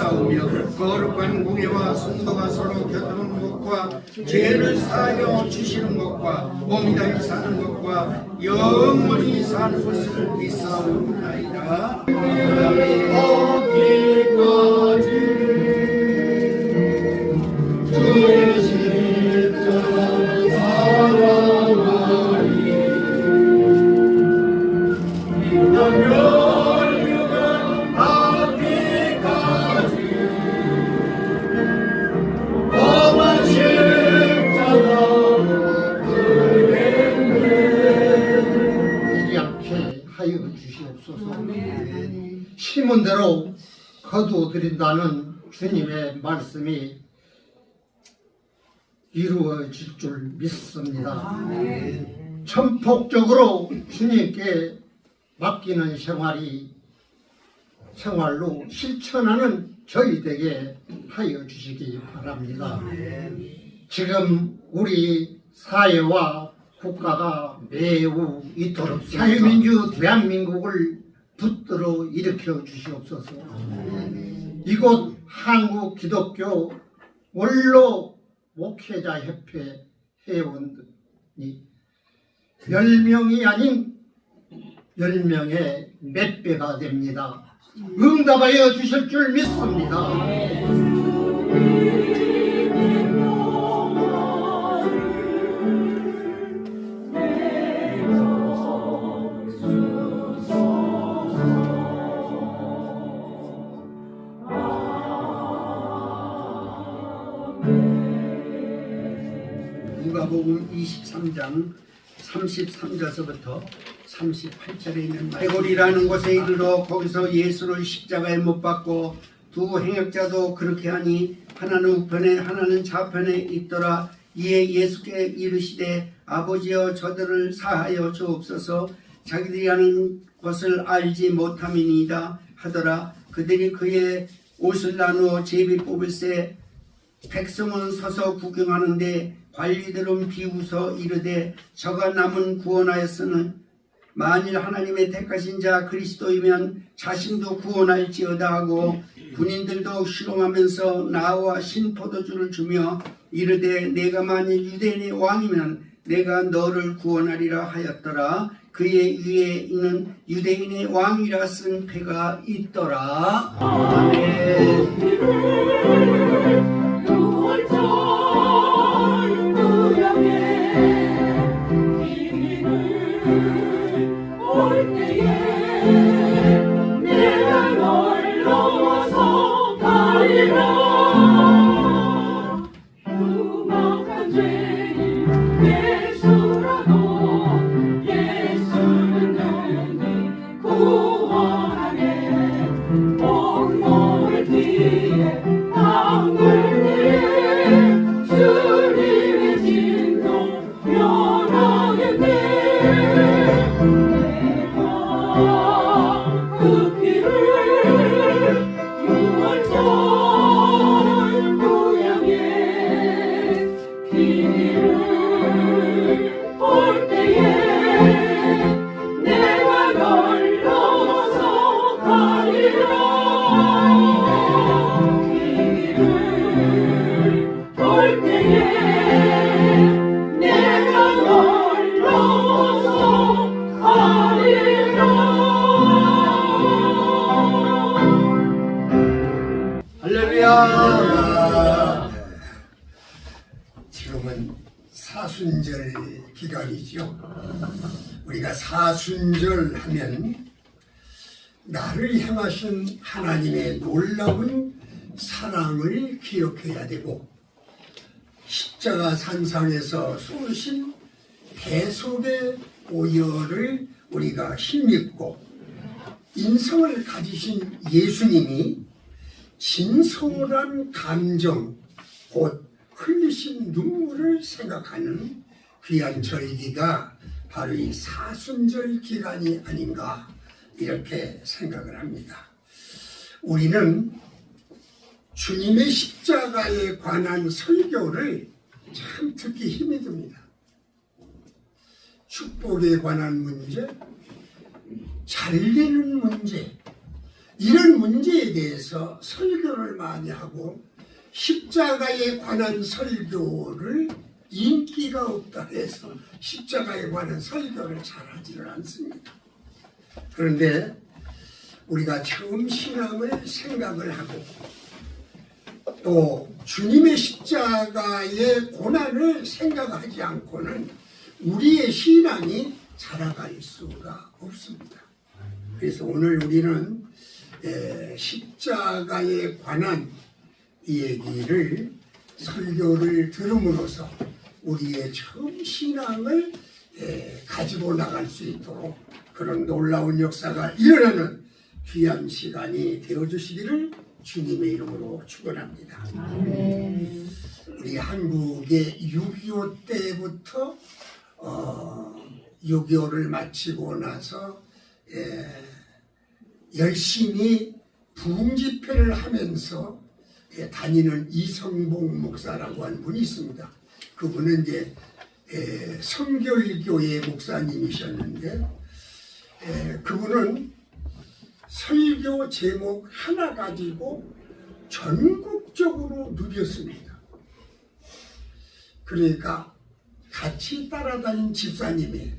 싸우며 거룩한 공예와 성도가 서로 교통하는 것과 죄를 사하여 주시는 것과 몸이 다시 사는 것과 영원히 사는 것을 믿사옵나이다. 어디까지 주의 십자가 사랑하리 멸류관 앞뒤까지 엄한 십자가 되지 않게 하여 주시옵소서. 심은 대로 거두어드린다는 주님의 말씀이 이루어질 줄 믿습니다. 전폭적으로 주님께 맡기는 생활로 실천하는 저희에게 하여 주시기 바랍니다. 지금 우리 사회와 국가가 매우 이토록 자유민주 대한민국을 붙들어 일으켜 주시옵소서. 이곳 한국 기독교 원로 목회자 협회 회원이 10명이 아닌 10명의 몇 배가 됩니다. 응답하여 주실 줄 믿습니다. 누가복음 23장 33절서부터 38절에 있는 해골이라는 곳에 이르러 거기서 예수를 십자가에 못 박고 두 행역자도 그렇게 하니 하나는 우편에 하나는 좌편에 있더라. 이에 예수께 이르시되 아버지여 저들을 사하여 주옵소서 자기들이 하는 것을 알지 못함이니이다 하더라. 그들이 그의 옷을 나누어 제비 뽑을새 백성은 서서 구경하는데 관리들은 비웃어 이르되 저가 남은 구원하였으는 만일 하나님의 택하신 자 그리스도이면 자신도 구원할지어다 하고 군인들도 실롱하면서 나와 신포도주를 주며 이르되 내가 만일 유대인의 왕이면 내가 너를 구원하리라 하였더라. 그의 위에 있는 유대인의 왕이라 쓴 패가 있더라. 아멘. 할렐루야. 지금은 사순절 기간이죠. 우리가 사순절 하면 나를 향하신 하나님의 놀라운 사랑을 기억해야 되고 십자가 산상에서 쏘신 대속의 오열을 우리가 힘입고 인성을 가지신 예수님이 진솔한 감정 곧 흘리신 눈물을 생각하는 귀한 절기가 바로 이 사순절 기간이 아닌가 이렇게 생각을 합니다. 우리는 주님의 십자가에 관한 설교를 참 듣기 힘이 듭니다. 축복에 관한 문제, 잘 되는 문제, 이런 문제에 대해서 설교를 많이 하고 십자가에 관한 설교를 인기가 없다 해서 십자가에 관한 설교를 잘 하지는 않습니다. 그런데 우리가 처음 신앙을 생각을 하고 또 주님의 십자가의 고난을 생각하지 않고는 우리의 신앙이 자라갈 수가 없습니다. 그래서 오늘 우리는 십자가에 관한 이 얘기를 설교를 들음으로써 우리의 처음 신앙을 가지고 나갈 수 있도록 그런 놀라운 역사가 일어나는 귀한 시간이 되어주시기를 주님의 이름으로 축원합니다. 우리 한국의 6.25 때부터 6.25를 마치고 나서 열심히 부흥 집회를 하면서 다니는 이성봉 목사라고 하는 분이 있습니다. 그분은 이제 성결교회 목사님이셨는데 그분은 설교 제목 하나 가지고 전국적으로 누렸습니다. 그러니까 같이 따라다닌 집사님이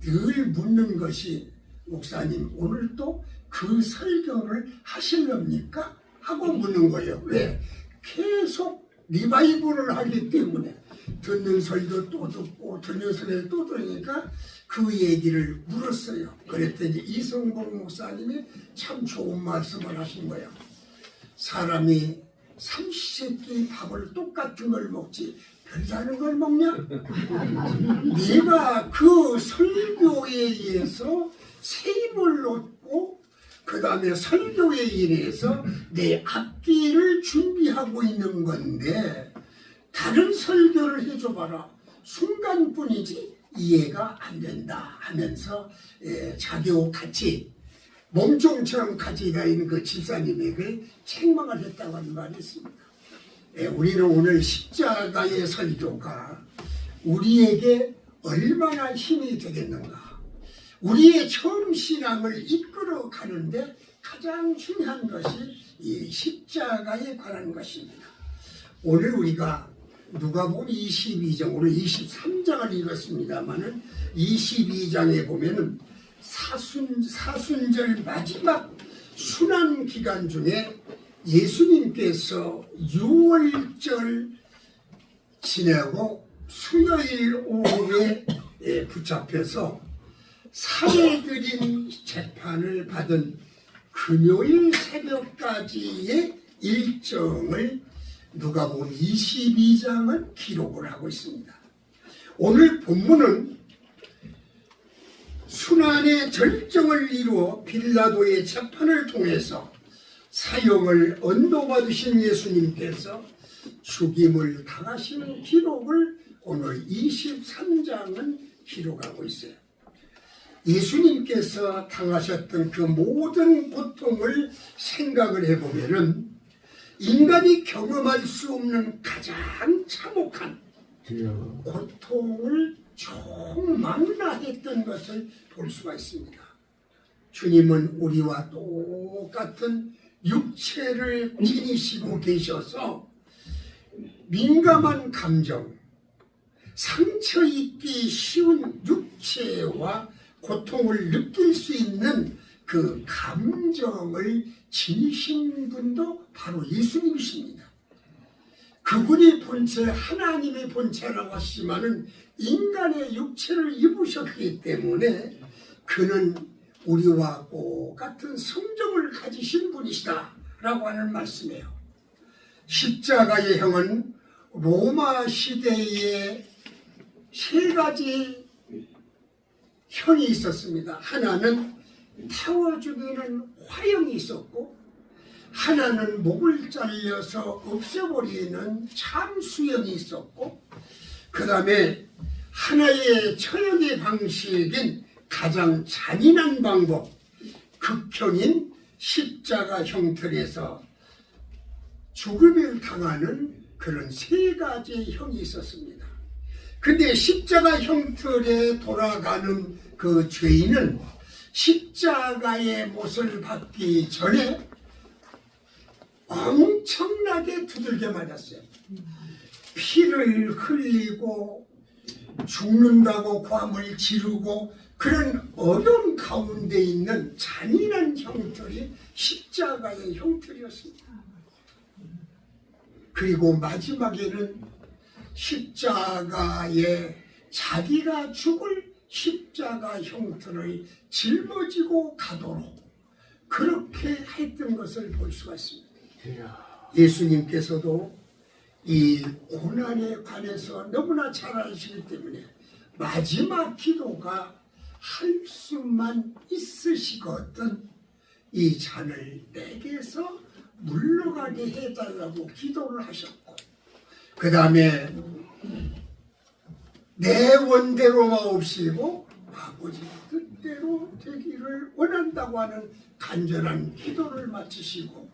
늘 묻는 것이 목사님 오늘 또 그 설교를 하실랍니까? 하고 묻는 거예요. 왜? 계속 리바이벌을 하기 때문에 듣는 설교 또 듣고 듣는 설교 또 들으니까 그 얘기를 물었어요. 그랬더니 이성봉 목사님이 참 좋은 말씀을 하신 거예요. 사람이 삼시세끼 밥을 똑같은 걸 먹지 별다른 걸 먹냐? 네가 그 설교에 의해서 세임을 얻고 그 다음에 설교에 인해서 내 앞길을 준비하고 있는 건데 다른 설교를 해줘봐라. 순간뿐이지 이해가 안 된다 하면서 자기하고 같이 몸종처럼 같이 다니는 그 집사님에게 책망을 했다고 하는 말이 있습니다. 우리는 오늘 십자가의 설교가 우리에게 얼마나 힘이 되겠는가. 우리의 처음 신앙을 이끌어 가는데 가장 중요한 것이 이 십자가에 관한 것입니다. 오늘 우리가 누가복음 22장, 오늘 23장을 읽었습니다마는 22장에 보면은 사순절 마지막 순환 기간 중에 예수님께서 6월절 지내고 수요일 오후에 붙잡혀서 살해드린 재판을 받은 금요일 새벽까지의 일정을 누가복음 22장은 기록을 하고 있습니다. 오늘 본문은 순환의 절정을 이루어 빌라도의 재판을 통해서 사형을 언도받으신 예수님께서 죽임을 당하시는 기록을 오늘 23장은 기록하고 있어요. 예수님께서 당하셨던 그 모든 고통을 생각을 해보면은 인간이 경험할 수 없는 가장 참혹한 고통을 총망라했던 것을 볼 수가 있습니다. 주님은 우리와 똑같은 육체를 지니시고 계셔서 민감한 감정, 상처 입기 쉬운 육체와 고통을 느낄 수 있는 그 감정을 지니신 분도 바로 예수님이십니다. 그분이 본체, 하나님의 본체라고 하시지만은 인간의 육체를 입으셨기 때문에 그는 우리와 똑같은 성정을 가지신 분이시다 라고 하는 말씀이에요. 십자가의 형은 로마 시대에 세 가지 형이 있었습니다. 하나는 태워 죽이는 화형이 있었고, 하나는 목을 잘려서 없애버리는 참수형이 있었고, 그 다음에 하나의 처형의 방식인 가장 잔인한 방법, 극형인 십자가 형틀에서 죽음을 당하는 그런 세 가지 형이 있었습니다. 근데 십자가 형틀에 돌아가는 그 죄인은 십자가의 못을 받기 전에 엄청나게 두들겨 맞았어요. 피를 흘리고 죽는다고 고함을 지르고 그런 어려운 가운데 있는 잔인한 형틀이 십자가의 형틀이었습니다. 그리고 마지막에는 십자가에 자기가 죽을 십자가 형틀을 짊어지고 가도록 그렇게 했던 것을 볼 수가 있습니다. 예수님께서도 이 고난에 관해서 너무나 잘 아시기 때문에 마지막 기도가 할 수만 있으시거든 이 잔을 내게서 물러가게 해달라고 기도를 하셨고, 그 다음에 내 원대로 마옵시고 아버지 뜻대로 되기를 원한다고 하는 간절한 기도를 마치시고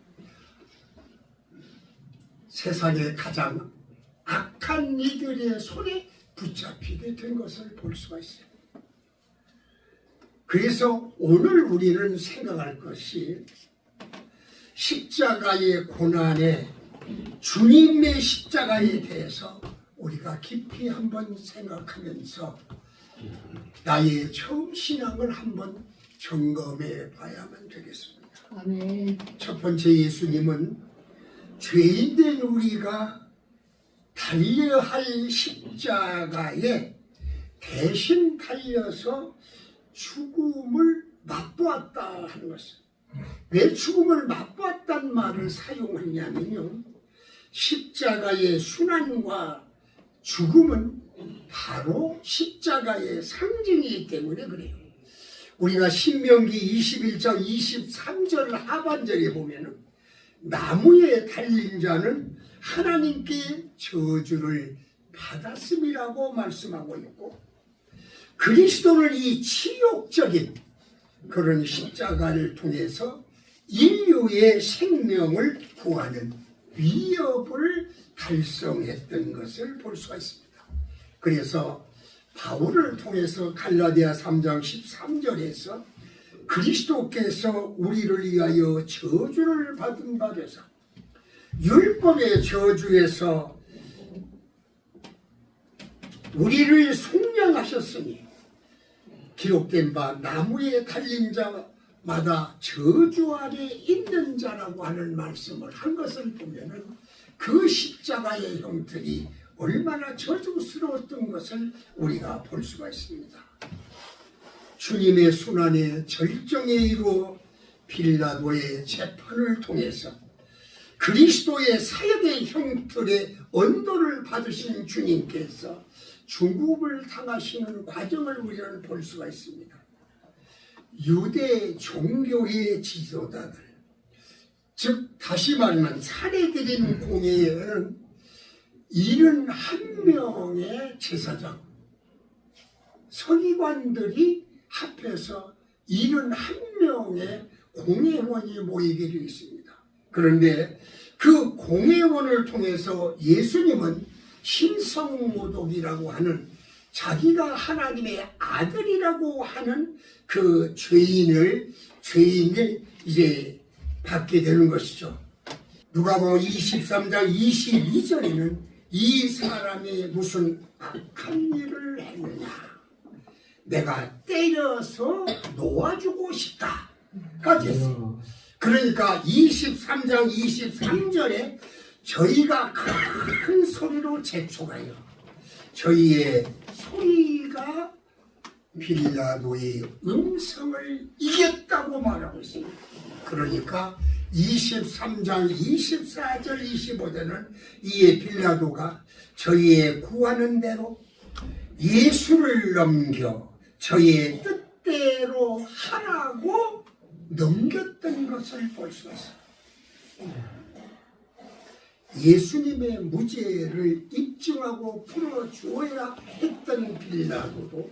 세상의 가장 악한 이들의 손에 붙잡히게 된 것을 볼 수가 있어요. 그래서 오늘 우리는 생각할 것이 십자가의 고난에 주님의 십자가에 대해서 우리가 깊이 한번 생각하면서 나의 처음 신앙을 한번 점검해 봐야만 되겠습니다. 아멘. 첫 번째, 예수님은 죄인된 우리가 달려야 할 십자가에 대신 달려서 죽음을 맛보았다 하는 것을. 왜 죽음을 맛보았다는 말을 사용하냐면요, 십자가의 순환과 죽음은 바로 십자가의 상징이기 때문에 그래요. 우리가 신명기 21장 23절 하반절에 보면은 나무에 달린 자는 하나님께 저주를 받았음이라고 말씀하고 있고, 그리스도는 이 치욕적인 그런 십자가를 통해서 인류의 생명을 구하는 위협을 달성했던 것을 볼 수가 있습니다. 그래서 바울을 통해서 갈라디아 3장 13절에서 그리스도께서 우리를 위하여 저주를 받은 바 되사 율법의 저주에서 우리를 속량하셨으니 기록된 바 나무에 달린 자마다 저주 아래 있는 자라고 하는 말씀을 한 것을 보면은 그 십자가의 형틀이 얼마나 저주스러웠던 것을 우리가 볼 수가 있습니다. 주님의 순환의 절정에 이르러 빌라도의 재판을 통해서 그리스도의 사역의 형틀의 언도를 받으신 주님께서 죽음을 당하시는 과정을 우리는 볼 수가 있습니다. 유대 종교의 지도자들, 즉 다시 말하면 살해드린 공회에는 71명의 제사장, 서기관들이 합해서 71명의 공회원이 모이게 되어 있습니다. 그런데 그 공회원을 통해서 예수님은 신성모독이라고 하는 자기가 하나님의 아들이라고 하는 그 죄인을 이제 받게 되는 것이죠. 누가복음 23장 22절에는 이 사람이 무슨 악한 일을 했느냐, 내가 때려서 놓아주고 싶다까지 했어요. 그러니까 23장 23절에 저희가 큰 소리로 재촉하여 저희의 소리가 빌라도의 음성을 이겼다고 말하고 있습니다. 그러니까 23장 24절 25절은 이에 빌라도가 저희의 구하는 대로 예수를 넘겨 저희의 뜻대로 하라고 넘겼던 것을 볼 수가 있습니다. 예수님의 무죄를 입증하고 풀어주어야 했던 빌라도도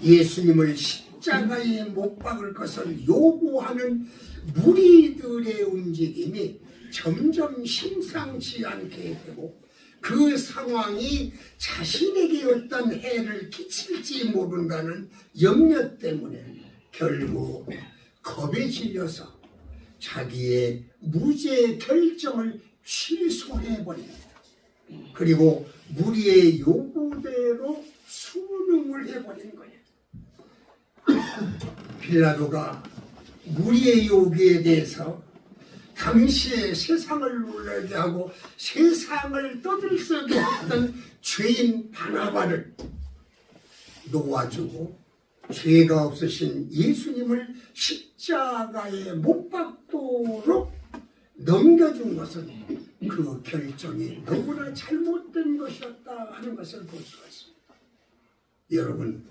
예수님을 십자가에 못 박을 것을 요구하는 무리들의 움직임이 점점 심상치 않게 되고 그 상황이 자신에게 어떤 해를 끼칠지 모른다는 염려 때문에 결국 겁에 질려서 자기의 무죄 결정을 취소해버립니다. 그리고 무리의 요구대로 수능을 해버린 거예요. 빌라도가 무리의 요구에 대해서 당시에 세상을 놀라게 하고 세상을 떠들썩게 했던 죄인 바나바를 놓아주고 죄가 없으신 예수님을 십자가에 못 박도록 넘겨준 것은 그 결정이 너무나 잘못된 것이었다 하는 것을 볼 수가 있습니다. 여러분,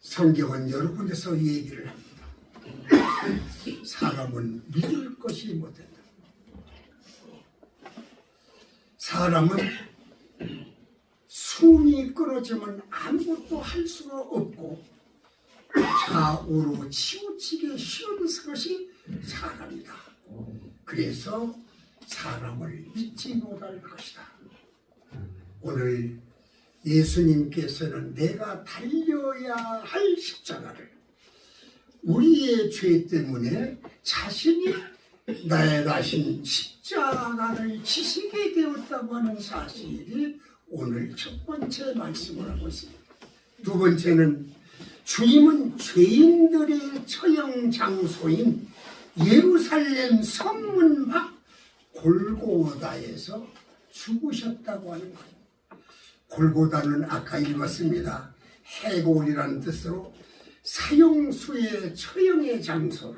성경은 여러 군데서 이 얘기를 합니다. 사람은 믿을 것이 못된다. 사람은 숨이 끊어지면 아무것도 할 수가 없고 좌우로 치우치게 쉬운 것이 사람이다. 그래서 사람을 믿지 못할 것이다. 오늘 예수님께서는 내가 달려야 할 십자가를 우리의 죄 때문에 자신이 나의 십자가를 지시게 되었다고 하는 사실이 오늘 첫 번째 말씀을 하고 있습니다. 두 번째는 주님은 죄인들의 처형 장소인 예루살렘 성문 밖 골고다에서 죽으셨다고 하는 거예요. 골고다는 아까 읽었습니다. 해골이라는 뜻으로 사형수의 처형의 장소로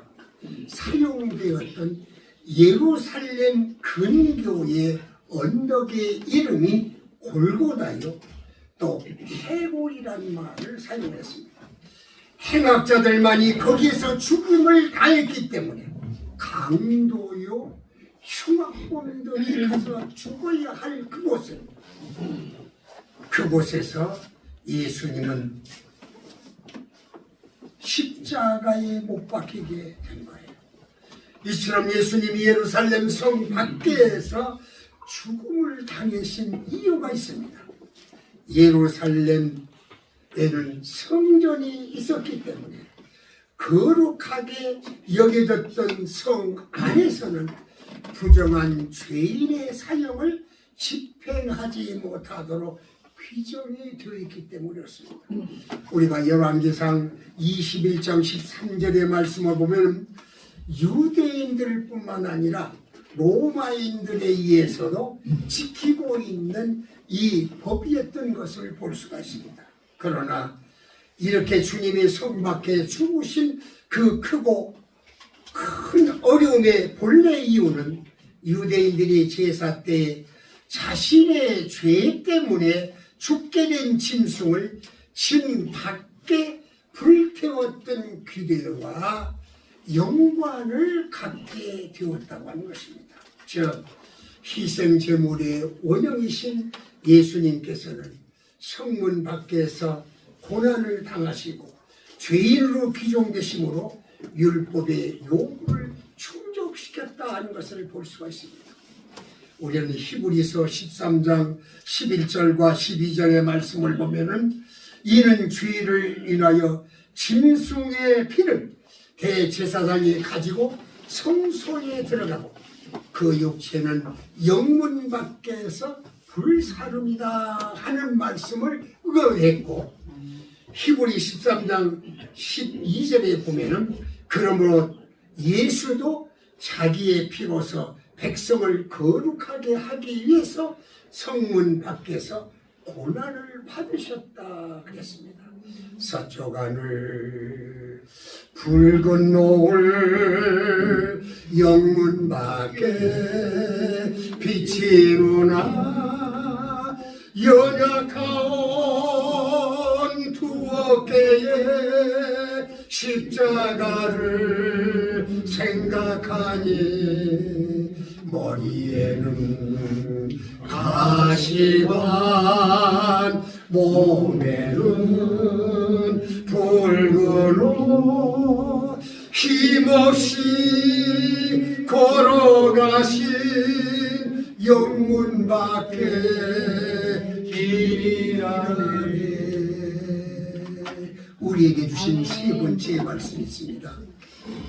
사용되었던 예루살렘 근교의 언덕의 이름이 골고다요. 또 해골이라는 말을 사용했습니다. 행악자들만이 거기에서 죽음을 당했기 때문에 강도요 흉악범들이 가서 죽어야 할 그곳에서 예수님은 십자가에 못 박히게 된 거예요. 이처럼 예수님이 예루살렘 성 밖에서 죽음을 당하신 이유가 있습니다. 예루살렘에는 성전이 있었기 때문에 거룩하게 여겨졌던 성 안에서는 부정한 죄인의 사형을 집행하지 못하도록 규정이 되어 있기 때문이었습니다. 우리가 열왕기상 21장 13절의 말씀을 보면 유대인들뿐만 아니라 로마인들에 의해서도 지키고 있는 이 법이었던 것을 볼 수가 있습니다. 그러나 이렇게 주님의 성 밖에 죽으신 그 크고 큰 어려움의 본래 이유는 유대인들이 제사 때 자신의 죄 때문에 죽게 된 짐승을 진 밖에 불태웠던 규례와 연관을 갖게 되었다고 하는 것입니다. 즉 희생제물의 원형이신 예수님께서는 성문 밖에서 고난을 당하시고 죄인으로 기종되심으로 율법의 요구를 충족시켰다 하는 것을 볼 수가 있습니다. 우리는 히브리서 13장 11절과 12절의 말씀을 보면은 이는 죄를 인하여 짐승의 피를 대제사장이 가지고 성소에 들어가고 그 육체는 영문 밖에서 불사름이다 하는 말씀을 의뢰했고 히브리 13장 12절에 보면은 그러므로 예수도 자기의 피로서 백성을 거룩하게 하기 위해서 성문 밖에서 고난을 받으셨다 그랬습니다. 서쪽 하늘 붉은 노을 영문 밖에 비치누나 연약한 두 어깨에 십자가를 생각하니 머리에는 가시관 몸에는 붉은 옷 힘없이 걸어가신 영문 밖에 길이라네. 우리에게 주신 세 번째 번째 말씀이 있습니다.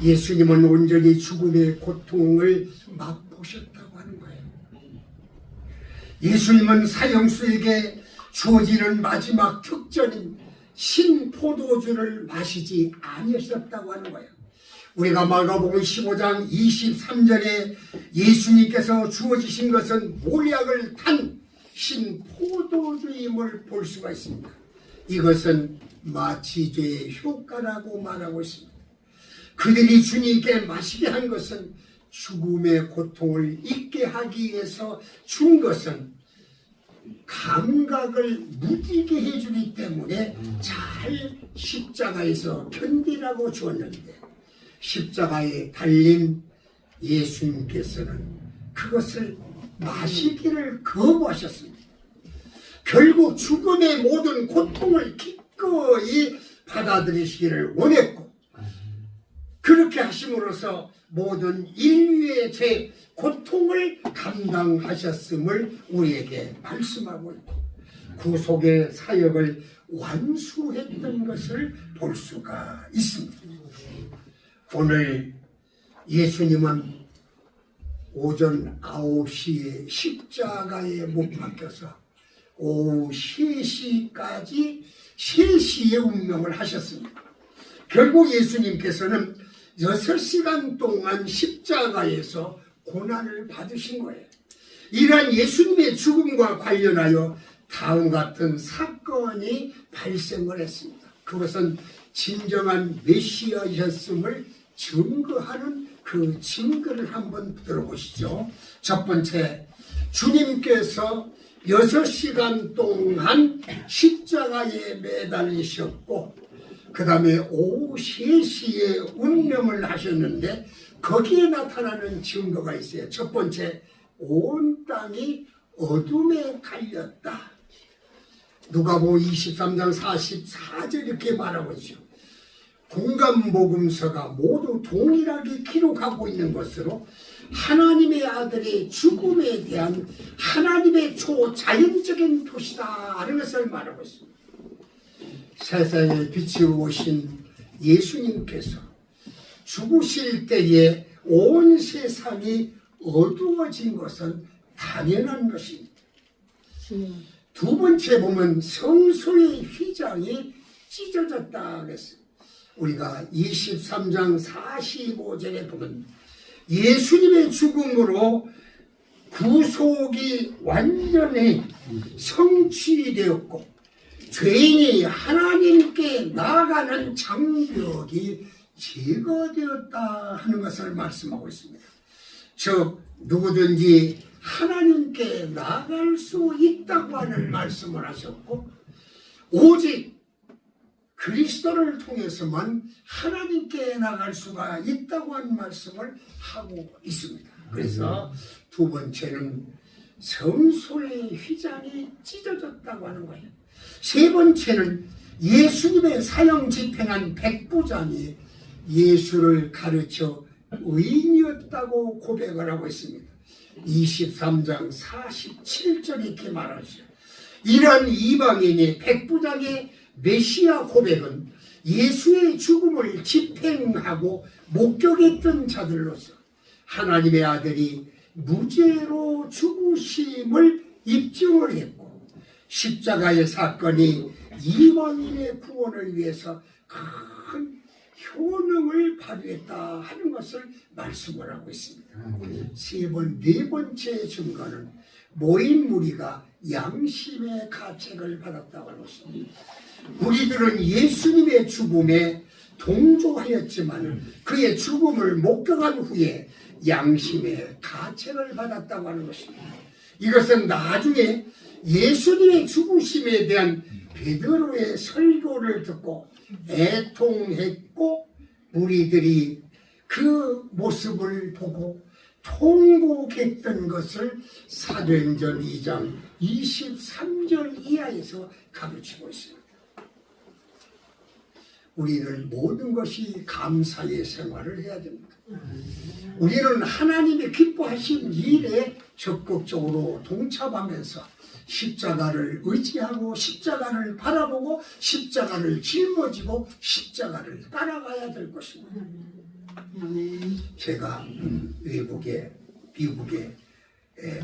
예수님은 온전히 죽음의 고통을 맛보셨다고 하는 거예요. 예수님은 사형수에게 주어지는 마지막 특전인 신포도주를 마시지 아니하셨다고 하는 거예요. 우리가 마가복음 15장 23절에 예수님께서 주어지신 것은 몰약을 탄 신포도주임을 볼 수가 있습니다. 이것은 마취제의 효과라고 말하고 있습니다. 그들이 주님께 마시게 한 것은 죽음의 고통을 잊게 하기 위해서 준 것은 감각을 무디게 해주기 때문에 잘 십자가에서 견디라고 주었는데, 십자가에 달린 예수님께서는 그것을 마시기를 거부하셨습니다. 결국 죽음의 모든 고통을 기꺼이 받아들이시기를 원했고, 그렇게 하심으로써 모든 인류의 죄, 고통을 감당하셨음을 우리에게 말씀하고 있고, 구속의 사역을 완수했던 것을 볼 수가 있습니다. 오늘 예수님은 오전 9시에 십자가에 못 박혀서 오후 3시까지 3시의 운명을 하셨습니다. 결국 예수님께서는 6시간 동안 십자가에서 고난을 받으신 거예요. 이러한 예수님의 죽음과 관련하여 다음 같은 사건이 발생을 했습니다. 그것은 진정한 메시아였음을 증거하는 그 증거를 한번 들어보시죠. 첫 번째, 주님께서 6시간 동안 십자가에 매달리셨고, 그 다음에 오후 3시에 운명을 하셨는데, 거기에 나타나는 증거가 있어요. 첫 번째, 온 땅이 어둠에 갈렸다. 누가복음 23장 44절 이렇게 말하고 있죠. 공감복음서가 모두 동일하게 기록하고 있는 것으로 하나님의 아들의 죽음에 대한 하나님의 초자연적인 표시다 하는 것을 말하고 있습니다. 세상에 빛이 오신 예수님께서 죽으실 때에 온 세상이 어두워진 것은 당연한 것입니다. 두 번째 보면 성소의 휘장이 찢어졌다 그랬어요. 우리가 23장 45절에 보면 예수님의 죽음으로 구속이 완전히 성취되었고 죄인이 하나님께 나아가는 장벽이 제거되었다 하는 것을 말씀하고 있습니다. 즉 누구든지 하나님께 나아갈 수 있다고 하는 말씀을 하셨고, 오직 그리스도를 통해서만 하나님께 나갈 수가 있다고 하는 말씀을 하고 있습니다. 그래서 두 번째는 성소의 휘장이 찢어졌다고 하는 거예요. 세 번째는 예수님의 사형 집행한 백부장이 예수를 가르쳐 의인이었다고 고백을 하고 있습니다. 23장 47절 이렇게 말하죠. 이런 이방인이 백부장의 메시아 고백은 예수의 죽음을 집행하고 목격했던 자들로서 하나님의 아들이 무죄로 죽으심을 입증을 했고, 십자가의 사건이 이방인의 구원을 위해서 큰 효능을 발휘했다 하는 것을 말씀을 하고 있습니다. 네 번째 증거는 모인 무리가 양심의 가책을 받았다고 하는 것입니다. 우리들은 예수님의 죽음에 동조하였지만 그의 죽음을 목격한 후에 양심의 가책을 받았다고 하는 것입니다. 이것은 나중에 예수님의 죽으심에 대한 베드로의 설교를 듣고 애통했고, 무리들이 그 모습을 보고 통곡했던 것을 사도행전 2장 23절 이하에서 가르치고 있습니다. 우리는 모든 것이 감사의 생활을 해야 됩니다. 우리는 하나님의 기뻐하신 일에 적극적으로 동참하면서 십자가를 의지하고 십자가를 바라보고 십자가를 짊어지고 십자가를 따라가야 될 것입니다. 제가 외국에 미국의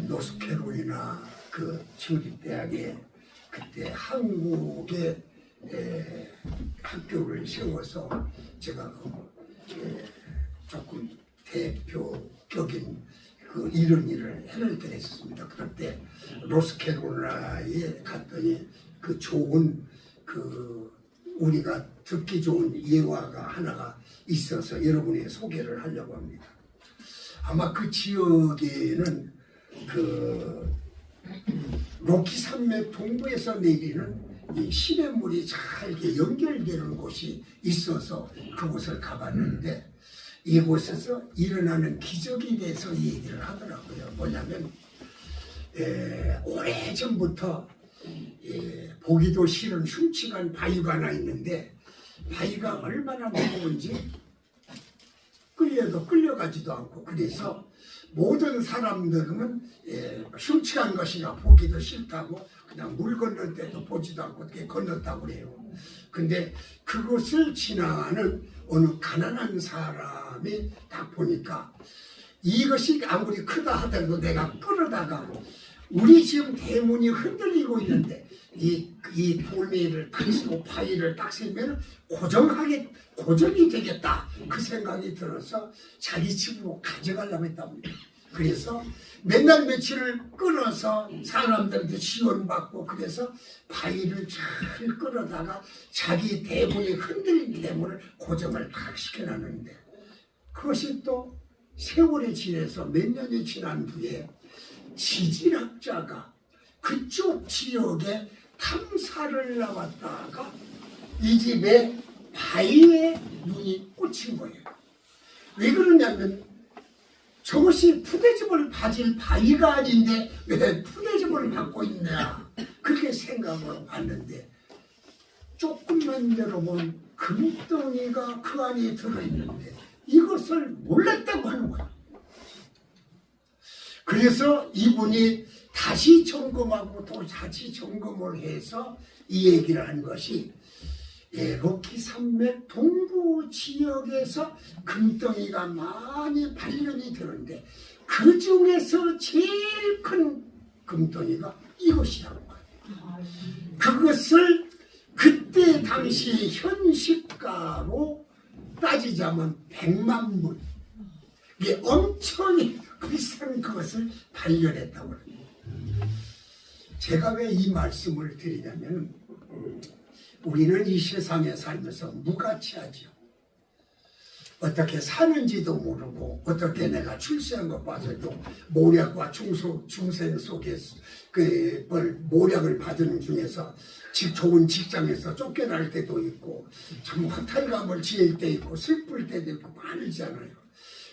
노스캐롤리나 그 주립대학에 그때 한국의 학교를 세워서 제가 조금 대표적인 그 이런 일을 해낼 때가 있었습니다. 그럴 때 노스캐롤라이나에 갔더니 그 좋은 그 우리가 듣기 좋은 예화가 하나가 있어서 여러분에게 소개를 하려고 합니다. 아마 그 지역에는 그 로키 산맥 동부에서 내리는 이 시냇물이 잘 이렇게 연결되는 곳이 있어서 그곳을 가봤는데 이곳에서 일어나는 기적에 대해서 얘기를 하더라고요. 뭐냐면 오래전부터 보기도 싫은 흉측한 바위가 하나 있는데 바위가 얼마나 무거운지 끌려도 끌려가지도 않고 그래서 모든 사람들은 흉측한 것이나 보기도 싫다고 그냥 물 건널 때도 보지도 않고 이렇게 건넜다고 그래요. 근데 그것을 지나가는 어느 가난한 사람이 딱 보니까 이것이 아무리 크다 하더라도 내가 끌어다가 우리 지금 대문이 흔들리고 있는데 이 돌멩이를 딱 쓰고 바위를 딱 세면 고정이 되겠다 그 생각이 들어서 자기 집으로 가져가려고 했답니다. 그래서 맨날 며칠을 끌어서 사람들한테 지원받고 그래서 바위를 잘 끌어다가 자기 대문이 흔들린 대문을 고정을 딱 시켜놨는데 그것이 또 세월이 지나서 몇 년이 지난 뒤에 지질학자가 그쪽 지역에 탐사를 나왔다가 이 집에 바위에 눈이 꽂힌 거예요. 왜 그러냐면 저것이 푸대접을 받을 바위가 아닌데 왜 푸대접을 받고 있냐 그렇게 생각을 봤는데 조금만 열어보면 금덩이가 그 안에 들어있는데 이것을 몰랐다고 하는 거예요. 그래서 이분이 다시 점검하고 또 다시 점검을 해서 이 얘기를 한 것이 로키 산맥 동부 지역에서 금덩이가 많이 발견이 되는데 그 중에서 제일 큰 금덩이가 이것이라는 거예요. 그것을 그때 당시 현시가로 따지자면 100만 불 이게 엄청 비싼 그것을 발견했다고 합니다. 제가 왜 이 말씀을 드리냐면 우리는 이 세상에 살면서 무가치하죠. 어떻게 사는지도 모르고 어떻게 내가 출세한 것 봐서도 모략과 중생 속에서 그 모략을 받은 중에서 좋은 직장에서 쫓겨날 때도 있고 참 허탈감을 지을 때 있고 슬플 때도 있고 많으잖아요.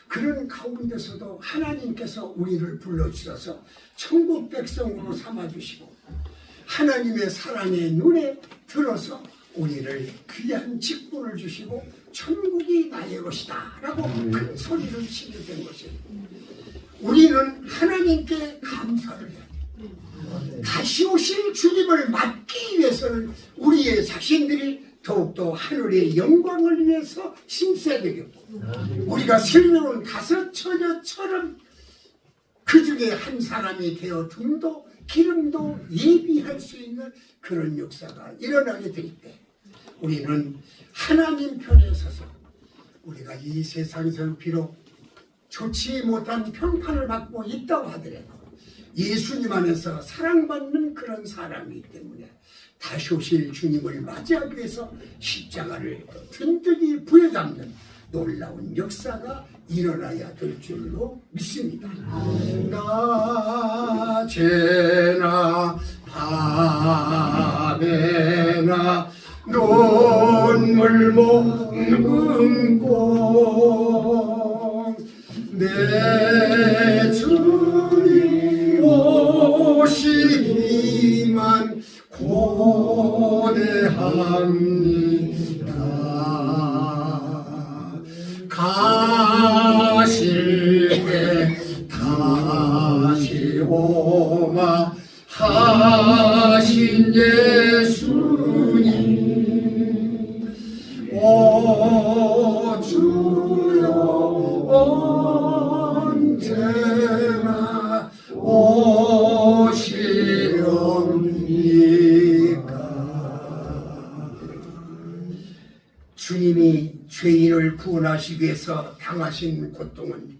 그런 가운데서도 하나님께서 우리를 불러주셔서 천국 백성으로 삼아주시고 하나님의 사랑의 눈에 들어서 우리를 귀한 직분을 주시고 천국이 나의 것이다 라고 큰 소리를 치게 된 것이에요. 우리는 하나님께 감사를 해야 돼요. 다시 오실 주님을 맞기 위해서는 우리의 자신들이 더욱더 하늘의 영광을 위해서 힘써야 되겠고 우리가 슬며운 다섯 처녀처럼 그 중에 한 사람이 되어 등도 기름도 예비할 수 있는 그런 역사가 일어나게 될 때 우리는 하나님 편에 서서 우리가 이 세상에서는 비록 좋지 못한 평판을 받고 있다고 하더라도 예수님 안에서 사랑받는 그런 사람이기 때문에 다시 오실 주님을 맞이하기 위해서 십자가를 든든히 부여잡는 놀라운 역사가 일어나야 될 줄로 믿습니다. 낮에나 밤에나 눈물 먹는 곳 내 주님 오시기만 고대합니다. 가실 때 다시 오마 오신 예수님 오 주여 언제나 오시렵니까. 주님이 죄인을 구원하시기 위해서 당하신 고통은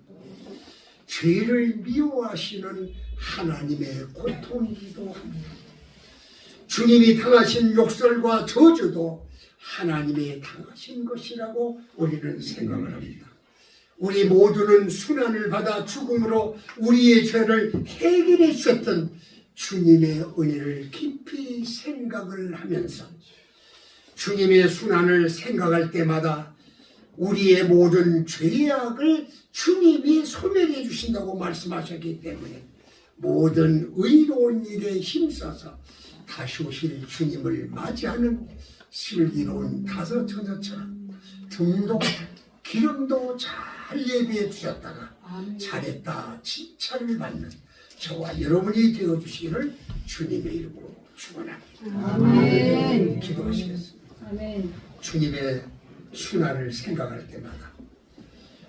죄를 미워하시는 하나님의 고통이기도 합니다. 주님이 당하신 욕설과 저주도 하나님이 당하신 것이라고 우리는 생각을 합니다. 우리 모두는 순환을 받아 죽음으로 우리의 죄를 해결해 주셨던 주님의 은혜를 깊이 생각을 하면서 주님의 순환을 생각할 때마다 우리의 모든 죄악을 주님이 소멸해 주신다고 말씀하셨기 때문에 모든 의로운 일에 힘써서 다시 오실 주님을 맞이하는 슬기로운 다섯처녀처럼 등도 기름도 잘 예비해 주셨다가 잘했다 칭찬을 받는 저와 여러분이 되어주시기를 주님의 이름으로 축원합니다. 아멘. 기도하시겠습니다. 아멘. 주님의 순환을 생각할 때마다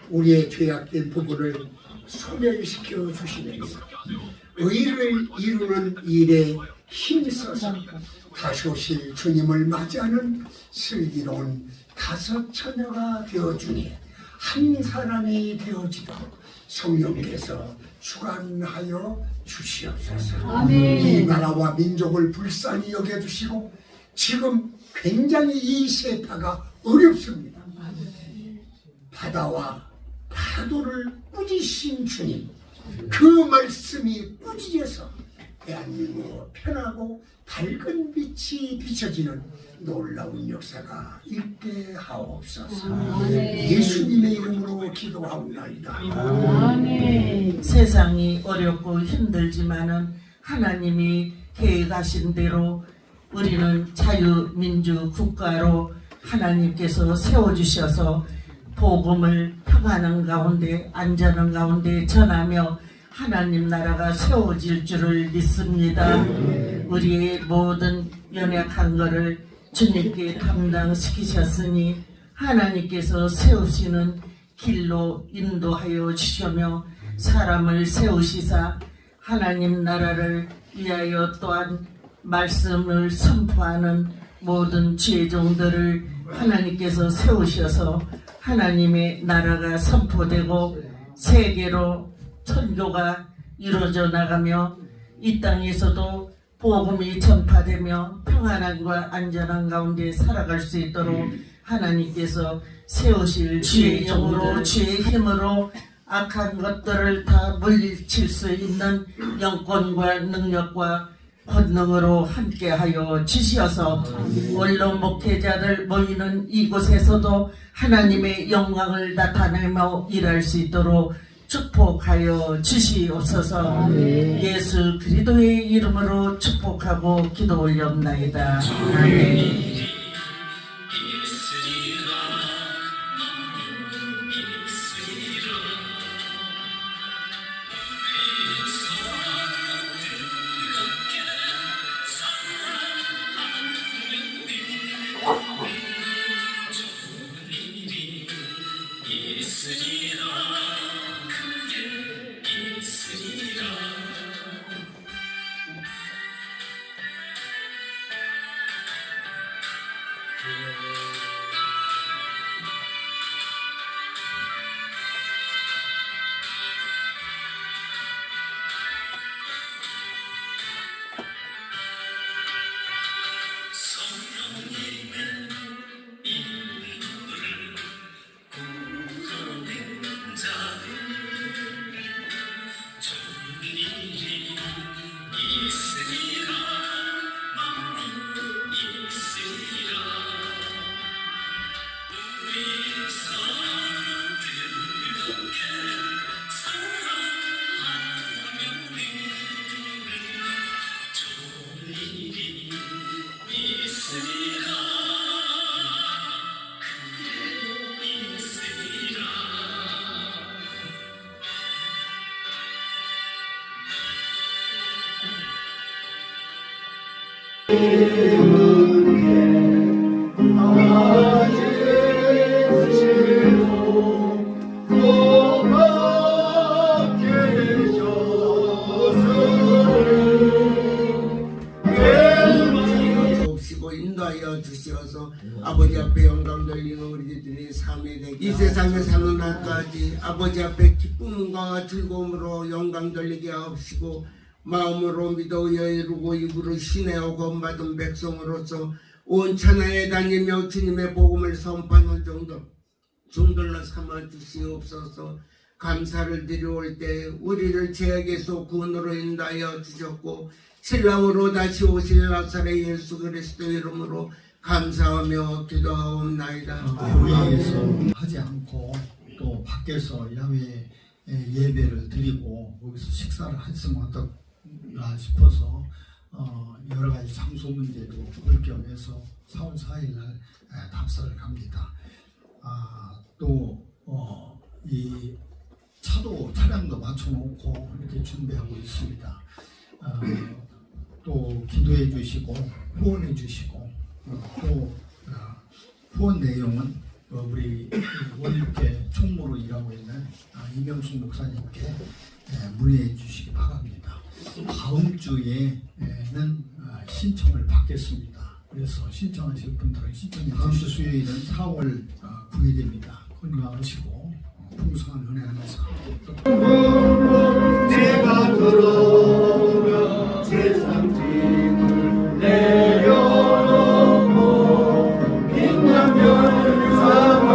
우리의 죄악된 부분을 소멸시켜 주시면서 의를 이루는 일에 힘써서 다시 오실 주님을 맞이하는 슬기로운 다섯 처녀가 되어주니 한 사람이 되어지도록 성령께서 주관하여 주시옵소서. 아멘. 이 나라와 민족을 불쌍히 여겨주시고 지금 굉장히 이 세파가 어렵습니다. 바다와 파도를 꾸짖으신 주님, 그 말씀이 꾸짖어서 대한민국으로 편하고 밝은 빛이 비춰지는 놀라운 역사가 있게 하옵소서. 아멘. 예수님의 이름으로 기도하옵나이다. 아멘. 세상이 어렵고 힘들지만은 하나님이 계획하신 대로 우리는 자유민주 국가로 하나님께서 세워주셔서 복음을 평안한 가운데 안전한 가운데 전하며 하나님 나라가 세워질 줄을 믿습니다. 우리의 모든 연약한 것을 주님께 감당시키셨으니 하나님께서 세우시는 길로 인도하여 주시며 사람을 세우시사 하나님 나라를 위하여 또한 말씀을 선포하는 모든 죄종들을 하나님께서 세우셔서 하나님의 나라가 선포되고 세계로 선교가 이루어져 나가며 이 땅에서도 복음이 전파되며 평안함과 안전한 가운데 살아갈 수 있도록 하나님께서 세우실 주의 영으로 주의 힘으로 악한 것들을 다 물리칠 수 있는 영권과 능력과 권능으로 함께하여 주시어서 원로 목회자들 모이는 이곳에서도 하나님의 영광을 나타내며 일할 수 있도록 축복하여 주시옵소서. 예수 그리스도의 이름으로 축복하고 기도 올려옵나이다. 아멘. 주옵시고 인도하여 주시어서 아버지 앞에 영광 돌리는 우리들이 삶이 되게 이 세상에 사는 날까지 아버지 앞에 기쁨과 즐거움으로 영광 돌리게 하옵시고 마음으로 믿어 이루고 입으로 신뢰하고 구원받은 백성으로서 온 천하에 다니며 주님의 복음을 선포하는 종들로 삼아 주시옵소서. 감사를 드려올 때 우리를 죄악에서 구원으로 인도하여 주셨고 신랑으로 다시 오실 나사렛 예수 그리스도 이름으로 감사하며 기도하옵나이다. 교회에서 하지 않고 또 밖에서 야외 예배를 드리고 거기서 식사를 했으면 어떨까 싶어서 여러 가지 장소 문제도 볼 겸해서 4월 4일 날 답사를 갑니다. 또 이 차량도 맞춰놓고 이렇게 준비하고 있습니다. 또 기도해 주시고 후원해 주시고 또 후원 내용은 우리 원육회 총무로 일하고 있는 이명숙 목사님께 문의해 주시기 바랍니다. 다음 주에는 신청을 받겠습니다. 그래서 신청하실 분들은 신청해 주시고 다음 주 수요일은 4월 9일입니다. 건강하시고 풍성한 은혜 안에서 내가 들어오며 세상 짐을 내려놓고 빈장면 삼아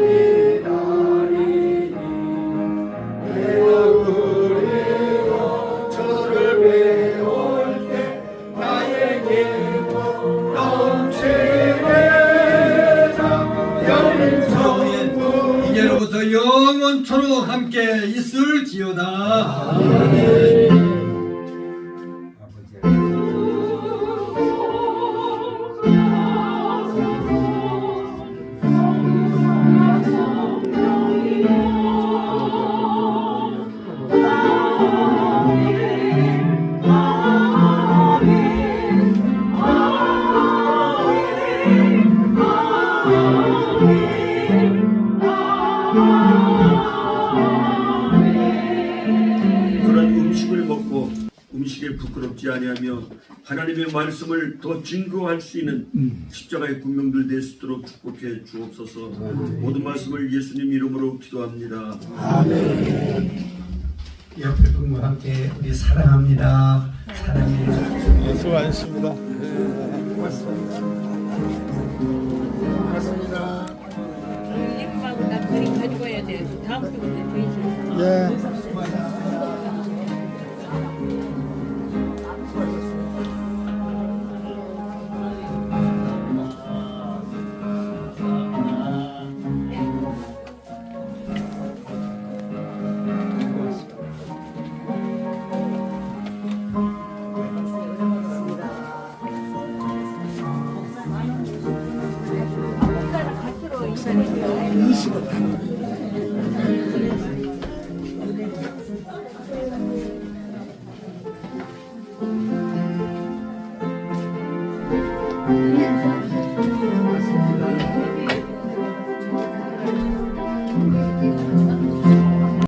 기다리니 내가 그리워 저를 배울 때 나에게 넘치게 열린 천국 이제로부터 영원토록 함께 있을지어다. 그런 음식을 먹고 음식에 부끄럽지 아니하며 하나님의 말씀을 더 증거할 수 있는 십자가의 군명들 될 수 있도록 축복해 주옵소서. 모든 말씀을 예수님 이름으로 기도합니다. 옆에 분과 함께 우리 사랑합니다. 사랑해요. 수고하셨습니다. 예쁘고 나 그림 가지고 와야 돼. 다음 주부터 더 있어. 예. 네.